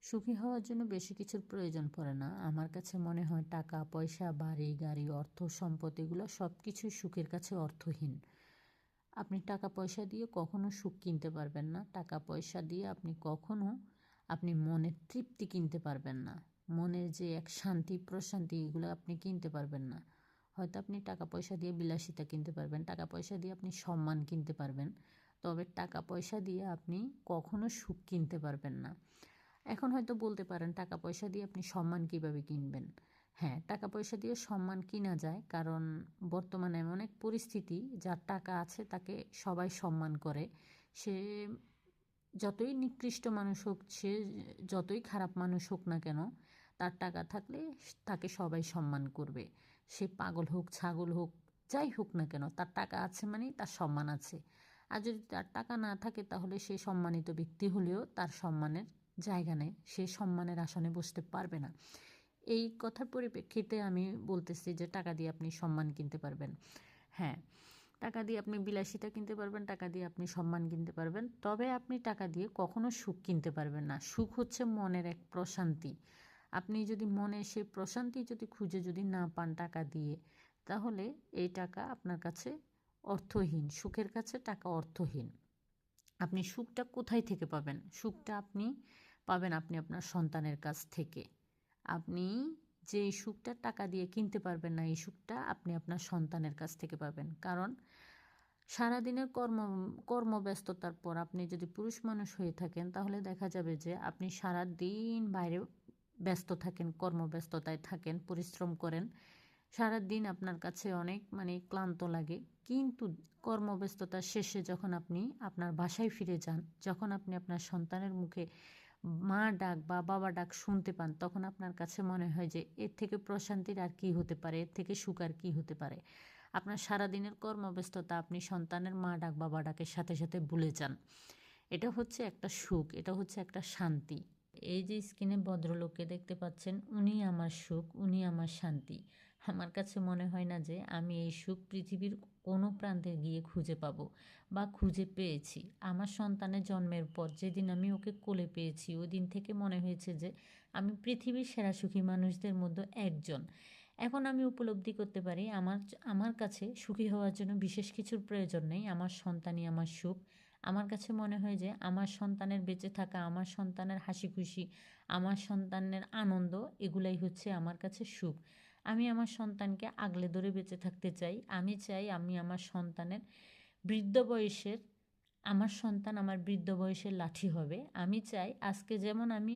সুখী হওয়ার জন্য বেশি কিছুর প্রয়োজন পড়ে না। আমার কাছে মনে হয় টাকা, পয়সা, বাড়ি, গাড়ি, অর্থ, সম্পদ এগুলো সব কিছুই সুখের কাছে অর্থহীন। আপনি টাকা পয়সা দিয়ে কখনো সুখ কিনতে পারবেন না। টাকা পয়সা দিয়ে আপনি কখনো মনের তৃপ্তি কিনতে পারবেন না। মনের যে এক শান্তি, প্রশান্তি এগুলো আপনি কিনতে পারবেন না। হয়তো আপনি টাকা পয়সা দিয়ে বিলাসিতা কিনতে পারবেন, টাকা পয়সা দিয়ে আপনি সম্মান কিনতে পারবেন, তবে টাকা পয়সা দিয়ে আপনি কখনো সুখ কিনতে পারবেন না। এখন হয়তো বলতে পারেন টাকা পয়সা দিয়ে আপনি সম্মান কিভাবে কিনবেন? হ্যাঁ, টাকা পয়সা দিয়ে সম্মান কিনা যায়, কারণ বর্তমানে এমন এক পরিস্থিতি, যার টাকা আছে তাকে সবাই সম্মান করে। সে যতই নিকৃষ্ট মানুষ হোক, সে যতই খারাপ মানুষ হোক না কেন, তার টাকা থাকলে তাকে সবাই সম্মান করবে। সে পাগল হোক, ছাগল হোক, যাই হোক না কেন, তার টাকা আছে মানেই তার সম্মান আছে। আর যদি তার টাকা না থাকে, তাহলে সে সম্মানিত ব্যক্তি হলেও তার সম্মানের জায়গা নেই, সে সম্মানের আসনে বসতে পারবে না। এই কথার পরিপ্রেক্ষিতে আমি বলতেছি যে টাকা দিয়ে আপনি সম্মান কিনতে পারবেন। হ্যাঁ, টাকা দিয়ে আপনি বিলাসিতা কিনতে পারবেন, টাকা দিয়ে আপনি সম্মান কিনতে পারবেন, তবে আপনি টাকা দিয়ে কখনো সুখ কিনতে পারবেন না। সুখ হচ্ছে মনের এক প্রশান্তি। আপনি যদি মনে সেই প্রশান্তি খুঁজে না পান টাকা দিয়ে, তাহলে এই টাকা আপনার কাছে অর্থহীন। সুখের কাছে টাকা অর্থহীন। আপনি সুখটা কোথায় থেকে পাবেন? সুখটা আপনি পাবেন আপনার সন্তানের কাছ থেকে। আপনি যে সুখটা টাকা দিয়ে কিনতে পারবেন না, এই সুখটা আপনি আপনার সন্তানের কাছ থেকে পাবেন। কারণ সারাদিনের কর্মব্যস্ততার পর আপনি যদি পুরুষ মানুষ হয়ে থাকেন, তাহলে দেখা যাবে যে আপনি সারাদিন বাইরে ব্যস্ত থাকেন, কর্মব্যস্ততায় থাকেন, পরিশ্রম করেন। সারাদিন আপনার কাছে অনেক ক্লান্ত লাগে, কিন্তু কর্মব্যস্ততার শেষে যখন আপনি আপনার বাসায় ফিরে যান, যখন আপনি আপনার সন্তানের মুখে মা ডাক বা বাবা ডাক শুনতে পান, তখন আপনার কাছে মনে হয় যে এর থেকে প্রশান্তির আর কী হতে পারে, এর থেকে সুখ আর কী হতে পারে। আপনার সারাদিনের কর্মব্যস্ততা আপনি সন্তানের মা ডাক, বাবা ডাকের সাথে সাথে ভুলে যান। এটা হচ্ছে একটা সুখ, এটা হচ্ছে একটা শান্তি। এই যে স্ক্রিনে ভদ্রলোককে দেখতে পাচ্ছেন, উনি আমার সুখ, উনি আমার শান্তি। আমার কাছে মনে হয় না যে আমি এই সুখ পৃথিবীর কোনো প্রান্তে গিয়ে খুঁজে পাবো বা খুঁজে পেয়েছি। আমার সন্তানের জন্মের পর যেদিন আমি ওকে কোলে পেয়েছি, ওই দিন থেকে মনে হয়েছে যে আমি পৃথিবীর সেরা সুখী মানুষদের মধ্যে একজন। এখন আমি উপলব্ধি করতে পারি আমার কাছে সুখী হওয়ার জন্য বিশেষ কিছুর প্রয়োজন নেই। আমার সন্তানই আমার সুখ। আমার কাছে মনে হয় যে আমার সন্তানের বেঁচে থাকা, আমার সন্তানের হাসি খুশি, আমার সন্তানের আনন্দ, এগুলাই হচ্ছে আমার কাছে সুখ। আমি আমার সন্তানকে আগলে ধরে বেঁচে থাকতে চাই। আমি চাই আমি আমার সন্তানের বৃদ্ধ বয়সের আমার সন্তান আমার বৃদ্ধ বয়সের লাঠি হবে। আমি চাই আজকে যেমন আমি